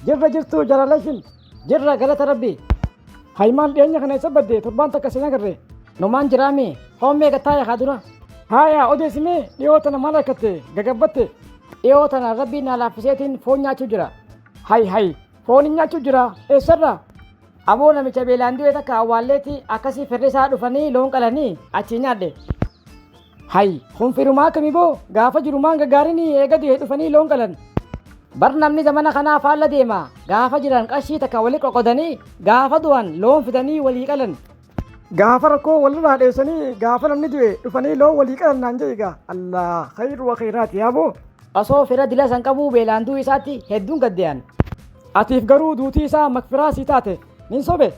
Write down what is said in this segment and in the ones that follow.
جرّا جرتو جراليشن جرّا غلط ربي هايمان دينيا كان يسبدي تربان تكسينا غري نومان جرامي هومي غتايا خادونا هايا اوديسمي ديوتنا ملكتي غغبتي ديوتنا ربي نالافسيتين فونيا تجرا هاي فونيا تجرا اسرا أبو نمي تبيلاندو يتا كاوالتي أكاسي فريسا دفني لون كلاني أتشينيا دي هاي خون فيروما كمي بو غافا جرومان غاريني إيغا دي دفني لون كلان برنامني زمانا خنا فالا ديما غافا جران قشي تكاولي قودني غافا دوان لون فدني ولي كلان غافا ركو ولرا ديسني غافا نمني دوي دفني لون ولي كلان نانجيغا الله خير وخيرات يا بو أصو فرا دلا سنكبو بيلاندو إساتي هدون قديان أتيف غرو دوتي إسا مكفرا سيتاتي من صبي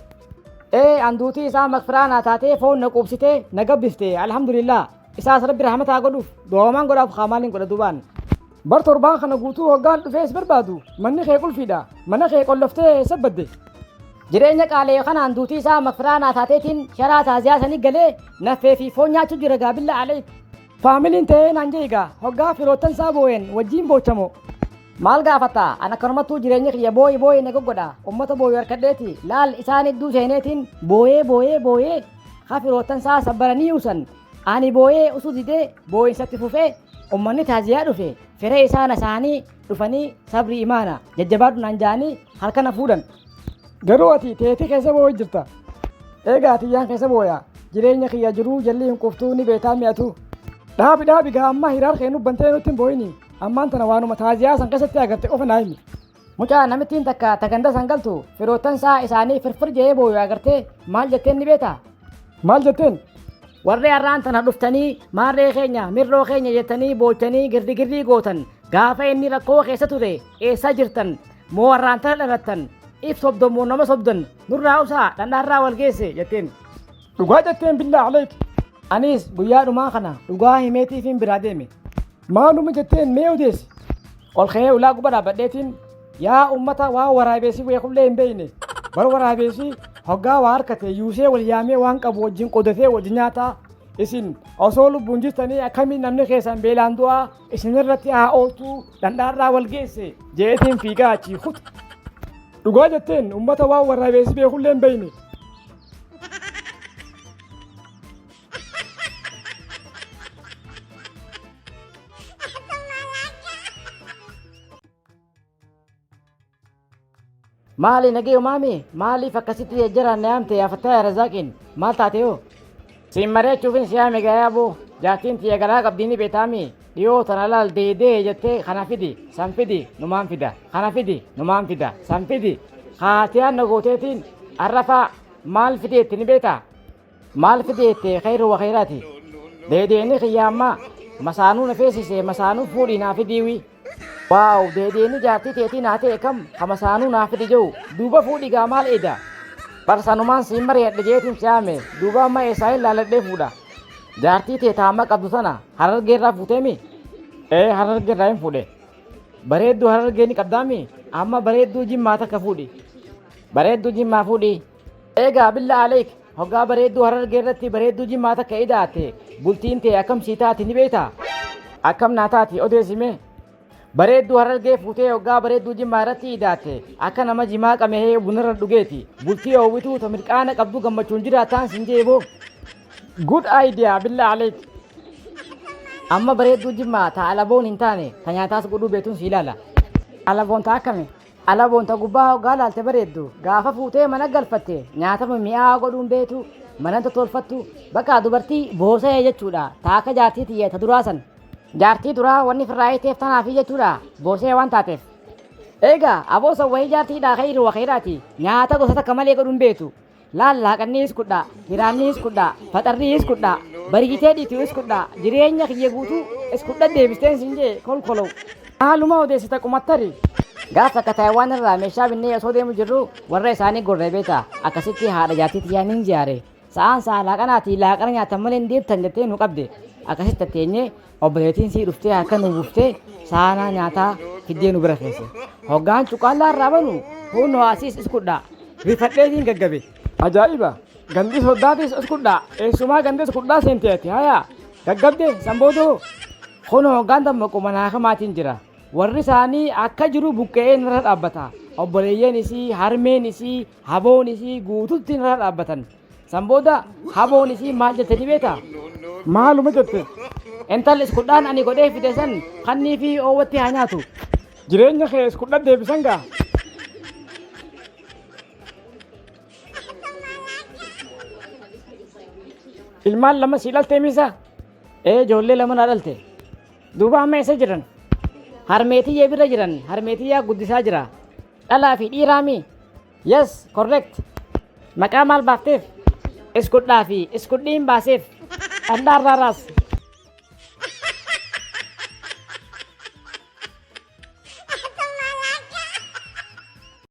أندوتي إسا مغفرانا تاتي فون نقوبسيتي نقبستي الحمد لله إساس ربي رحمة أقولوف دومان قراب خامالين قرد دوبان بر تربان خنا قوتو وقال فيس بربادو مني خيقل فيدا مني خيقل لفتي سبدي جرينيك علي خنا أندوتي إسا مغفرانا تاتيتين شرات هزياسني قلي نفي في فون ياتو جرقا بالله عليك فاملين تين أنجيغا هقا في روتن سابوين وجين بوچمو maal gaafata ana kanumattuu jireenya kiyya booyi na goggoda ummata booyi harkadheeti laal isaan idduu seeneetiin booyee hafirootan saa sabbaranii usan ani booyee usu didee booyinsatti fufee ummanni taaziyaa dhufe fere isaana isaanii dhufanii sabri imaana jajjabaadhu naan jaanii halkana fuudhan garuu ati teetii keessa booyi jirta eegaa tiyyaan keessa booya jireenya kiyya jiruu jalli hin quftuu ni beetaa mi'atu dhaabi gaa amma hiraar keenuu bantee nutti hin booyini ammaan tana waanuma taaziyaa san keessatti agarte qofa naayimi mucaa namittiin takka taganda san galtu firootan saa isaanii firfir jee booyu agartee maal jetteen ni beeta maal jetteen warri har'aan tana dhuftanii maarree keenya mirroo keenya jettanii boolchanii girdigirrii gootan gaafa inni rakkoo keessa ture eessa jirtan moo har'aan tana dhalattan if sobdommoo nama sobdan nurraa usaa dhandhaarraa wal geesse jetteen dhugaa jetteen billaa aleek anis guyyaa dhumaa kana dhugaa himeetiifin biraa deeme maaluma jetteen mee odeessi ol kee ulaa guba dhaabadheetiin yaa ummata waa waraabeessi beekullee hin beeyne bar waraabeessi hoggaa waa harkate yuusee wal yaamee waan qabu wajjin qodatee wajjin nyaataa isin osoo lubbuun jirtanii akkamiin namni keessan beelaan du'aa isinirratti haa ooltuu dhandhaarraa wal geesse jeetiin fiigaa achii kutu dhugaa jetteen ummata waa waraabeessi beekullee hin beeyne maali nagee umaami maaliif akkasitti jejjaraan naamte yaafattaa razaaqiin maal taateo siin mareechuufin siyaame gayaaboo jaatiin tiyya garaa qabdiini beetaami dhiyoo tana laal deedee jettee kana fidi san fidi numaan fida kana fidi numaan fida san fidi haatiyaan nagooteetiin arrafaa maal fideetti ni beeta maal fideette khayru wa khayraati deedeeni kiyyaammaa masaanuu na feesise masaanuu fuudhii naa fidiiwi waaw deedeeni jaartii teetii naa ta'e kam hamasaanuu naa fidi jiru duuba fuudhigaa maal eda barsanumaan siin mari'adhe jeetiin siyaame duuba amma eessaayin laaladhee fuudha jaartii tee taama qabdu sana harargeerraa fuuteemi harargeerraa hin fuudhe bareedduu harargeeni qabdaami amma bareedduu jimmaa takka fuudhi bareedduu jimmaa fuudhi eegaa billa aleek hoggaa bareedduu harargeerratti bareedduu jimmaa takka idaatte bultiin tee akkam sii taati ni beeta akkam naa taati odeessime bareedduu harargee fuutee hoggaa bareedduu jimmaa irratti idaatte akka nama jimaa qamehee bunarra dhugeeti bultii oowwituu ta mirqaana qabdu gammachuun jiraataan sin jeeboo good idea billa aleek amma bareedduu jimmaa ta alaboon hin taane ta nyaataas godhuu beetuun si ilaala alaboon ta akkame alaboon ta gubbaa hoggaa laalte bareeddu gaafa fuutee mana galfatte nyaata mi'aa godhuun beetu mananta tolfattu bakka dubartii boosa'ee jechuudha ta akka jaartii tiyya ta duraasan jaartii duraa wanni firraayiteef tanaafi jechuudha boosee waan taateef eegaa aboosa wayii jaartiidhaa khayru wa khayraati nyaata gosa takka malee godhuun beetu laaqanniis kudha hiraanniis kudha faxarriis kudha bariitee dhiitiis kudha jireenya kiyya guutuu is kudha deebisteen sinjee kolkolow haaluma odeessita qumattari gaaf akka taayiwaan irraa meeshaa binnee osoo deemu jirru warra isaanii gorree beeta akkasitti haadha jaartii tiyyaa nin jiyaare sa'aan sa'a laaqanaati laaqana nyaatan malee hin deebtan jettee nu qabde akkasitti teenyee obboleettiin sii dhuftee akka nu buuftee saanaa nyaataa fiddee nu bira keesse hoggaan cuqaallaa irraa banu hunnoo asiis iskudha rifadheetiin gaggabe ajaa'iba gandi soddaatis iskudha eessumaa gandi iskudhaa seenteeti hayaa gaggabde sanboodoo kun hoggaan damma qumanaa kamaatiin jira warri isaanii akka jiru buqqee irra dhaabbata obboleeyyan isii harmeen isii haboon isii guututti irra dhaabbatan san booda haboon isii maal jette ni beektaa maaluma jette intalli iskudhaan ani godhee fide san kannii fi oowwatti haa nyaatu jireenya kee iskudhan deebisan gaa ilmaan lama sii dhaltee misa ijoollee lama naa dhalte duuba amma eessa jiran harmeetiyyee bira jiran harmeetiyyaa guddisaa jira dhalaa fi dhiiraami yes correct maqaa maal baafteef iskudhaa fi iskudhiin baaseef dhandhaarraaraas